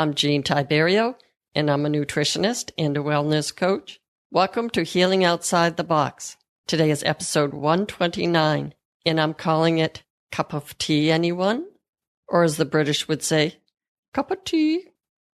I'm Jean Tiberio, and I'm a nutritionist and a wellness coach. Welcome to Healing Outside the Box. Today is episode 129, and I'm calling it Cup of Tea, anyone? Or as the British would say, cup of tea.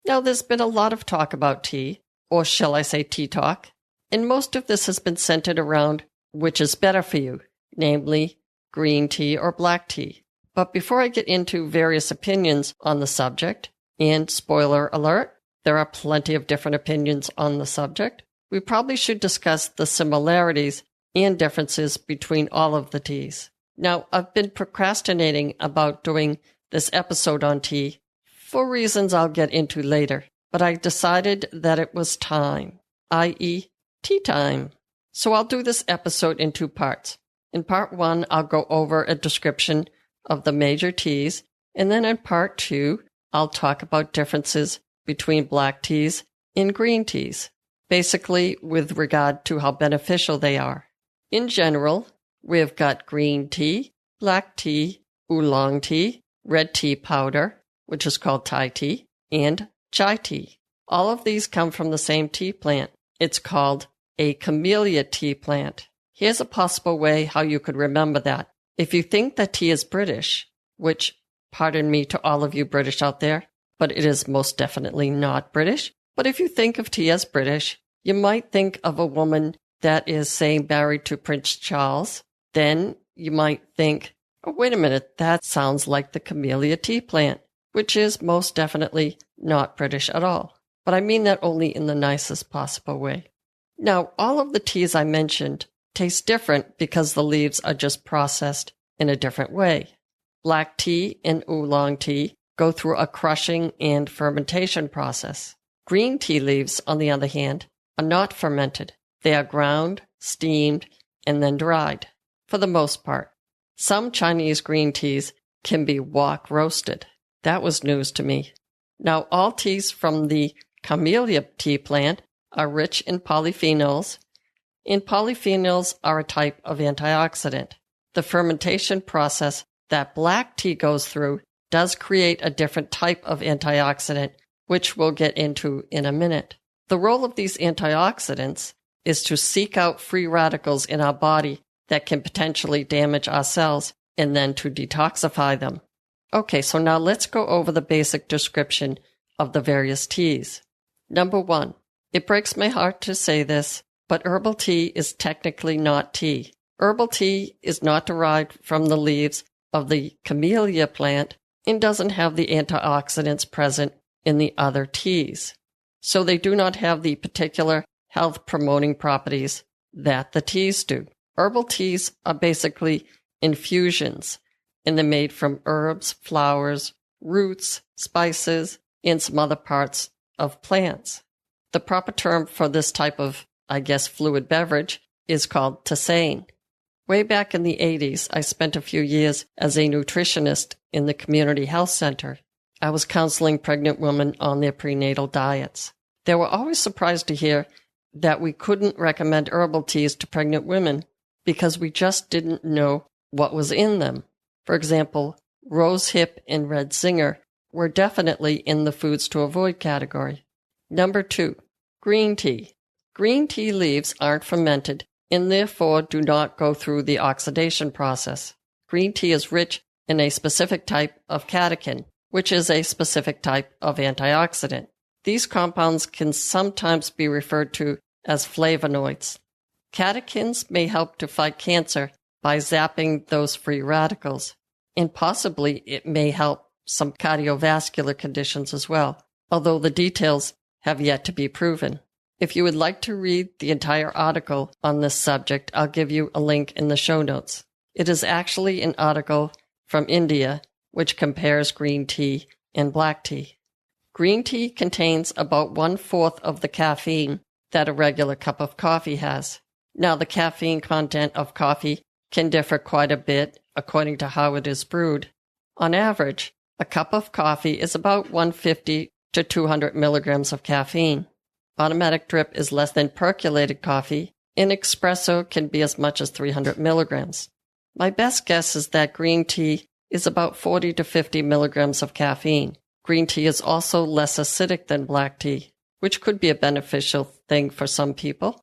Now, there's been a lot of talk about tea, or shall I say tea talk, and most of this has been centered around which is better for you, namely green tea or black tea. But before I get into various opinions on the subject, and spoiler alert, there are plenty of different opinions on the subject, we probably should discuss the similarities and differences between all of the teas. Now, I've been procrastinating about doing this episode on tea for reasons I'll get into later, but I decided that it was time, i.e. tea time. So I'll do this episode in two parts. In part one, I'll go over a description of the major teas, and then in part two, I'll talk about differences between black teas and green teas, basically with regard to how beneficial they are. In general, we've got green tea, black tea, oolong tea, red tea powder, which is called Thai tea, and chai tea. All of these come from the same tea plant. It's called a camellia tea plant. Here's a possible way how you could remember that. If you think that tea is British, which, pardon me to all of you British out there, but it is most definitely not British. But if you think of tea as British, you might think of a woman that is, say, married to Prince Charles. Then you might think, oh, wait a minute, that sounds like the camellia tea plant, which is most definitely not British at all. But I mean that only in the nicest possible way. Now, all of the teas I mentioned taste different because the leaves are just processed in a different way. Black tea and oolong tea go through a crushing and fermentation process. Green tea leaves, on the other hand, are not fermented. They are ground, steamed, and then dried, for the most part. Some Chinese green teas can be wok roasted. That was news to me. Now, all teas from the camellia tea plant are rich in polyphenols, and polyphenols are a type of antioxidant. The fermentation process that black tea goes through does create a different type of antioxidant, which we'll get into in a minute. The role of these antioxidants is to seek out free radicals in our body that can potentially damage our cells and then to detoxify them. Okay, so now let's go over the basic description of the various teas. Number one, it breaks my heart to say this, but herbal tea is technically not tea. Herbal tea is not derived from the leaves of the camellia plant and doesn't have the antioxidants present in the other teas. So they do not have the particular health-promoting properties that the teas do. Herbal teas are basically infusions, and they're made from herbs, flowers, roots, spices, and some other parts of plants. The proper term for this type of, fluid beverage is called tisane. Way back in the 80s, I spent a few years as a nutritionist in the community health center. I was counseling pregnant women on their prenatal diets. They were always surprised to hear that we couldn't recommend herbal teas to pregnant women because we just didn't know what was in them. For example, rosehip and red zinger were definitely in the foods to avoid category. Number two, green tea. Green tea leaves aren't fermented and therefore do not go through the oxidation process. Green tea is rich in a specific type of catechin, which is a specific type of antioxidant. These compounds can sometimes be referred to as flavonoids. Catechins may help to fight cancer by zapping those free radicals, and possibly it may help some cardiovascular conditions as well, although the details have yet to be proven. If you would like to read the entire article on this subject, I'll give you a link in the show notes. It is actually an article from India which compares green tea and black tea. Green tea contains about 1/4 of the caffeine that a regular cup of coffee has. Now, the caffeine content of coffee can differ quite a bit according to how it is brewed. On average, a cup of coffee is about 150 to 200 milligrams of caffeine. Automatic drip is less than percolated coffee, and espresso can be as much as 300 milligrams. My best guess is that green tea is about 40 to 50 milligrams of caffeine. green tea is also less acidic than black tea, which could be a beneficial thing for some people.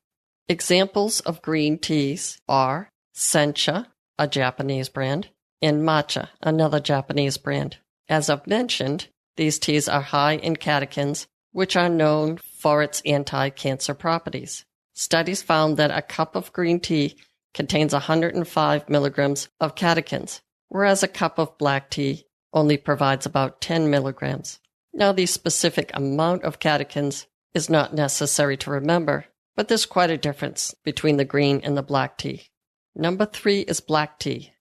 Examples of green teas are sencha, a Japanese brand, and matcha, another Japanese brand. As I've mentioned, these teas are high in catechins, which are known for its anti-cancer properties. Studies found that a cup of green tea contains 105 milligrams of catechins, whereas a cup of black tea only provides about 10 milligrams. Now, the specific amount of catechins is not necessary to remember, but there's quite a difference between the green and the black tea. Number 3 is black tea.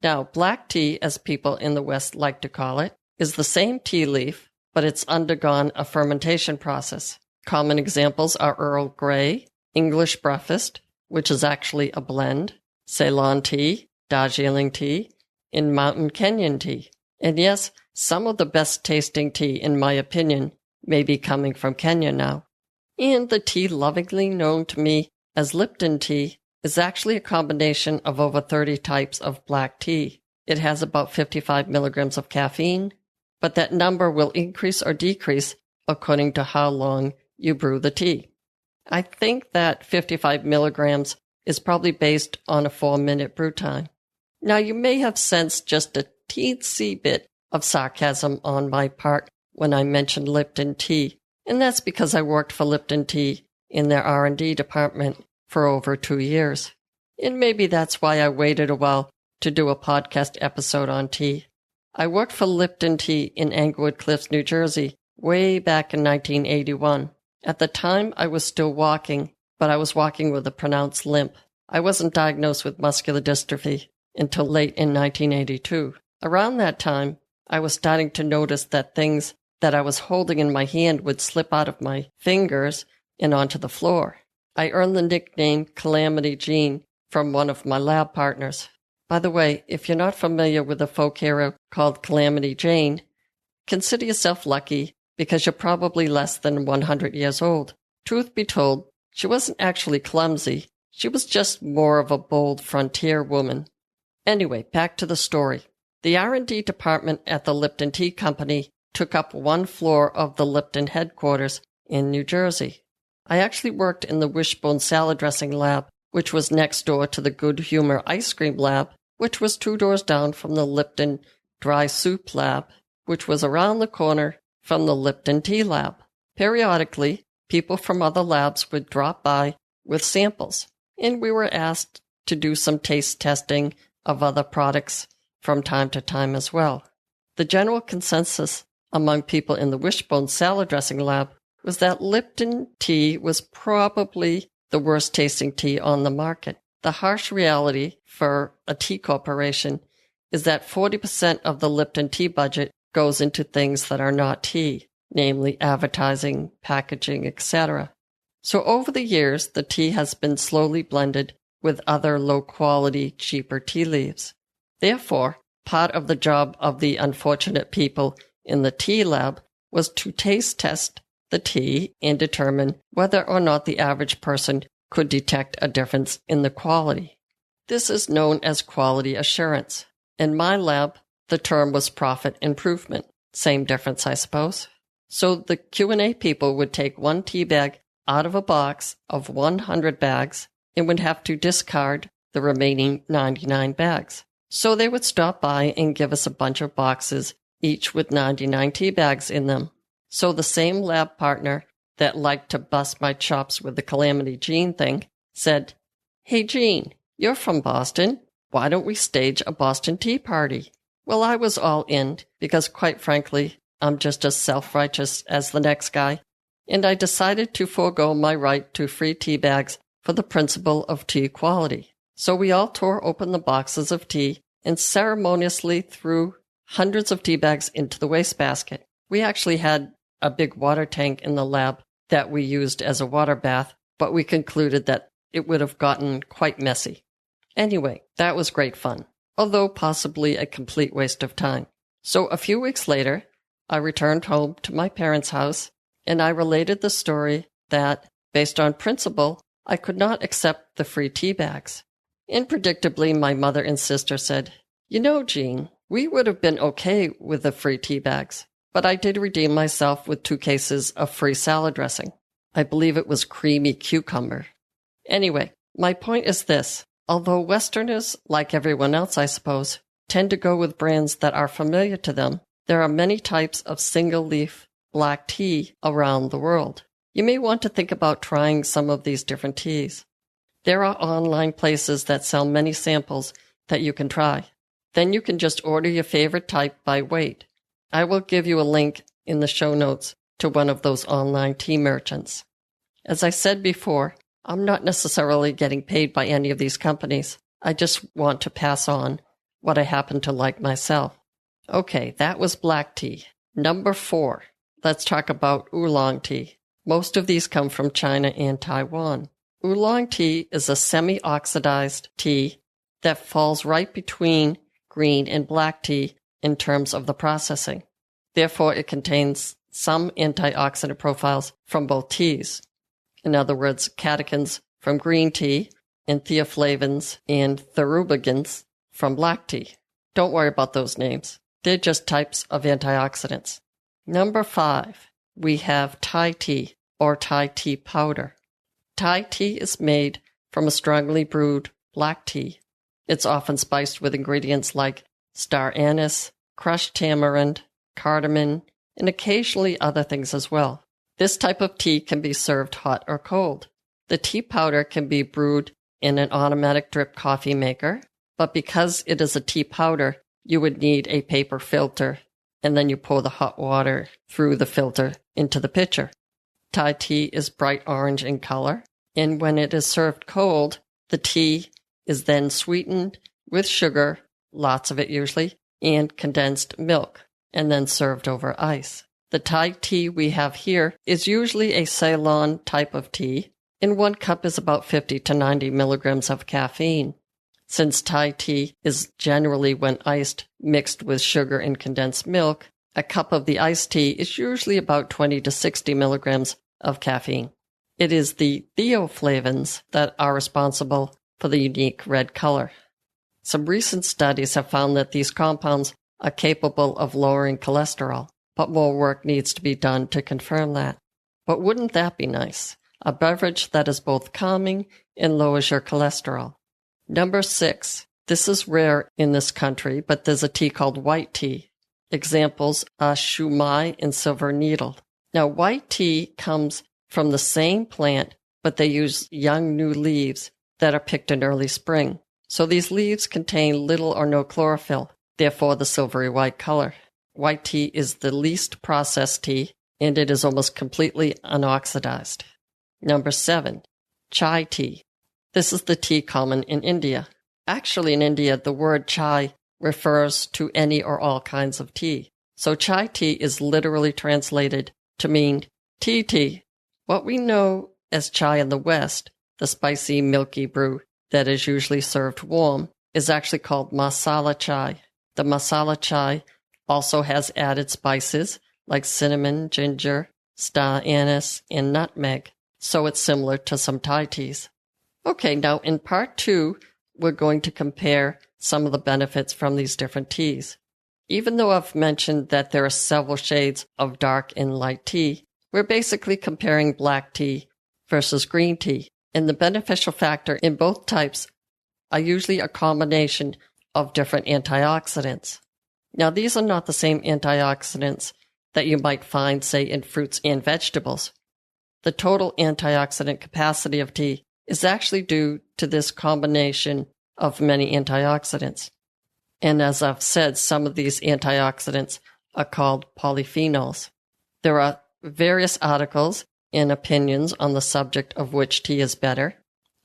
Now, black tea, as people in the West like to call it, is the same tea leaf, but it's undergone a fermentation process. Common examples are Earl Grey, English breakfast, which is actually a blend, Ceylon tea, Darjeeling tea, and Mountain Kenyan tea. And yes, some of the best tasting tea, in my opinion, may be coming from Kenya now. And the tea lovingly known to me as Lipton tea is actually a combination of over 30 types of black tea. It has about 55 milligrams of caffeine, but that number will increase or decrease according to how long you brew the tea. I think that 55 milligrams is probably based on a 4-minute brew time. Now, you may have sensed just a teensy bit of sarcasm on my part when I mentioned Lipton tea, and that's because I worked for Lipton tea in their R&D department for over 2 years. And maybe that's why I waited a while to do a podcast episode on tea. I worked for Lipton tea in Englewood Cliffs, New Jersey, way back in 1981. At the time, I was still walking, but I was walking with a pronounced limp. I wasn't diagnosed with muscular dystrophy until late in 1982. Around that time, I was starting to notice that things that I was holding in my hand would slip out of my fingers and onto the floor. I earned the nickname Calamity Jane from one of my lab partners. By the way, if you're not familiar with a folk hero called Calamity Jane, consider yourself lucky because you're probably less than 100 years old. Truth be told, she wasn't actually clumsy. She was just more of a bold frontier woman. Anyway, back to the story. The R&D department at the Lipton Tea Company took up one floor of the Lipton headquarters in New Jersey. I actually worked in the Wishbone salad dressing lab, which was next door to the Good Humor ice cream lab, which was 2 doors down from the Lipton dry soup lab, which was around the corner from the Lipton tea lab. Periodically, people from other labs would drop by with samples, and we were asked to do some taste testing of other products from time to time as well. The general consensus among people in the Wishbone salad dressing lab was that Lipton tea was probably the worst tasting tea on the market. The harsh reality for a tea corporation is that 40% of the Lipton tea budget goes into things that are not tea, namely advertising, packaging, etc. So over the years, the tea has been slowly blended with other low-quality, cheaper tea leaves. Therefore, part of the job of the unfortunate people in the tea lab was to taste test the tea and determine whether or not the average person could detect a difference in the quality. This is known as quality assurance. In my lab, the term was profit improvement. Same difference, I suppose. So the Q&A people would take one tea bag out of a box of 100 bags and would have to discard the remaining 99 bags. So they would stop by and give us a bunch of boxes, each with 99 tea bags in them. So the same lab partner that liked to bust my chops with the Calamity Jane thing said, "Hey Jean, you're from Boston. Why don't we stage a Boston tea party?" Well, I was all in because, quite frankly, I'm just as self-righteous as the next guy, and I decided to forego my right to free tea bags for the principle of tea quality. So we all tore open the boxes of tea and ceremoniously threw hundreds of tea bags into the wastebasket. We actually had a big water tank in the lab that we used as a water bath, but we concluded that it would have gotten quite messy. Anyway, that was great fun, although possibly a complete waste of time. So a few weeks later, I returned home to my parents' house, and I related the story that, based on principle, I could not accept the free tea bags. And predictably, my mother and sister said, "You know, Jean, we would have been okay with the free tea bags. but I did redeem myself with 2 cases of free salad dressing. I believe it was creamy cucumber. Anyway, my point is this. Although Westerners, like everyone else I suppose, tend to go with brands that are familiar to them, there are many types of single-leaf black tea around the world. You may want to think about trying some of these different teas. There are online places that sell many samples that you can try. Then you can just order your favorite type by weight. I will give you a link in the show notes to one of those online tea merchants. As I said before, I'm not necessarily getting paid by any of these companies. I just want to pass on what I happen to like myself. Okay, that was black tea. Number 4. Let's talk about oolong tea. Most of these come from China and Taiwan. Oolong tea is a semi-oxidized tea that falls right between green and black tea in terms of the processing. Therefore, it contains some antioxidant profiles from both teas. In other words, catechins from green tea and theaflavins and thurubigins from black tea. Don't worry about those names. They're just types of antioxidants. Number 5, we have Thai tea or Thai tea powder. Thai tea is made from a strongly brewed black tea. It's often spiced with ingredients like star anise, crushed tamarind, cardamom, and occasionally other things as well. This type of tea can be served hot or cold. The tea powder can be brewed in an automatic drip coffee maker, but because it is a tea powder, you would need a paper filter, and then you pour the hot water through the filter into the pitcher. Thai tea is bright orange in color, and when it is served cold, the tea is then sweetened with sugar, lots of it usually, and condensed milk, and then served over ice. The Thai tea we have here is usually a Ceylon type of tea, and 1 cup is about 50 to 90 milligrams of caffeine. Since Thai tea is generally, when iced, mixed with sugar and condensed milk, a cup of the iced tea is usually about 20 to 60 milligrams of caffeine. It is the theaflavins that are responsible for the unique red color. Some recent studies have found that these compounds are capable of lowering cholesterol, but more work needs to be done to confirm that. But wouldn't that be nice? A beverage that is both calming and lowers your cholesterol. Number 6. This is rare in this country, but there's a tea called white tea. Examples are shumai and silver needle. Now, white tea comes from the same plant, but they use young new leaves that are picked in early spring. So these leaves contain little or no chlorophyll, therefore the silvery white color. White tea is the least processed tea, and it is almost completely unoxidized. Number 7. Chai tea. This is the tea common in India. Actually, in India, the word chai refers to any or all kinds of tea. So chai tea is literally translated to mean tea. What we know as chai in the West, the spicy, milky brew that is usually served warm, is actually called masala chai. The masala chai also has added spices like cinnamon, ginger, star anise, and nutmeg, so it's similar to some Thai teas. Okay, now in part 2, we're going to compare some of the benefits from these different teas. Even though I've mentioned that there are several shades of dark and light tea, we're basically comparing black tea versus green tea, and the beneficial factor in both types are usually a combination of different antioxidants. Now, these are not the same antioxidants that you might find, say, in fruits and vegetables. The total antioxidant capacity of tea is actually due to this combination of many antioxidants. And as I've said, some of these antioxidants are called polyphenols. There are various articles and opinions on the subject of which tea is better,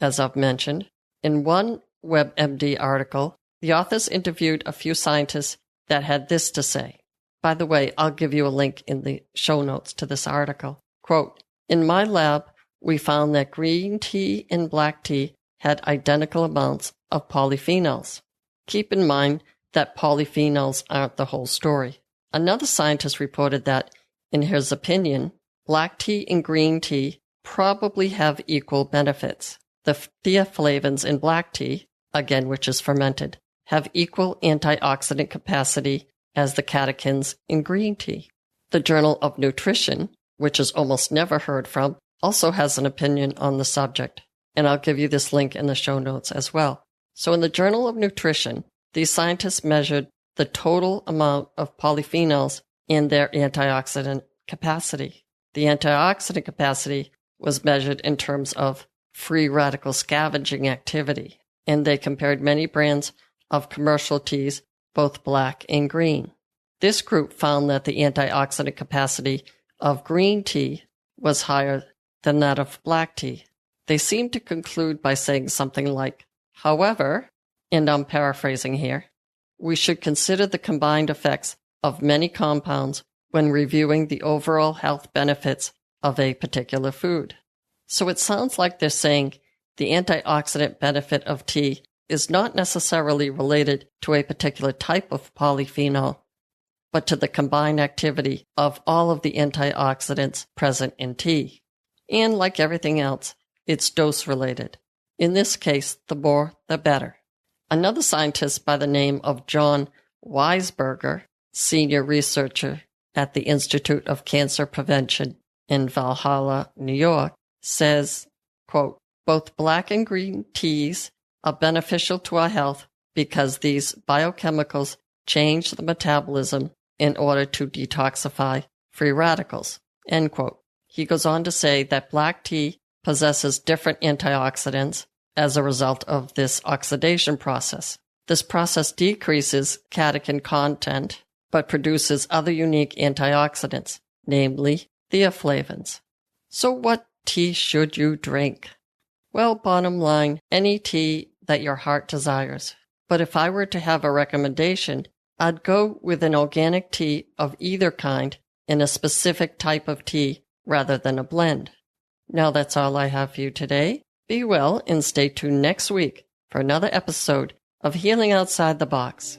as I've mentioned. In one WebMD article, the authors interviewed a few scientists that had this to say. By the way, I'll give you a link in the show notes to this article. Quote, "In my lab, we found that green tea and black tea had identical amounts of polyphenols. Keep in mind that polyphenols aren't the whole story. Another scientist reported that, in his opinion, black tea and green tea probably have equal benefits. The theaflavins in black tea, again which is fermented, have equal antioxidant capacity as the catechins in green tea. The Journal of Nutrition, which is almost never heard from, also has an opinion on the subject, and I'll give you this link in the show notes as well. So in the Journal of Nutrition, these scientists measured the total amount of polyphenols in their antioxidant capacity. The antioxidant capacity was measured in terms of free radical scavenging activity, and they compared many brands of commercial teas, both black and green. This group found that the antioxidant capacity of green tea was higher than that of black tea. They seemed to conclude by saying something like, however, and I'm paraphrasing here, we should consider the combined effects of many compounds when reviewing the overall health benefits of a particular food. So it sounds like they're saying the antioxidant benefit of tea is not necessarily related to a particular type of polyphenol, but to the combined activity of all of the antioxidants present in tea. And like everything else, it's dose-related. In this case, the more, the better. Another scientist by the name of John Weisberger, senior researcher at the Institute of Cancer Prevention in Valhalla, New York, says, quote, both black and green teas are beneficial to our health because these biochemicals change the metabolism in order to detoxify free radicals, end quote. He goes on to say that black tea possesses different antioxidants as a result of this oxidation process. This process decreases catechin content, but produces other unique antioxidants, namely theaflavins. So what tea should you drink? Well, bottom line, any tea that your heart desires. But if I were to have a recommendation, I'd go with an organic tea of either kind in a specific type of tea rather than a blend. Now that's all I have for you today. Be well and stay tuned next week for another episode of Healing Outside the Box.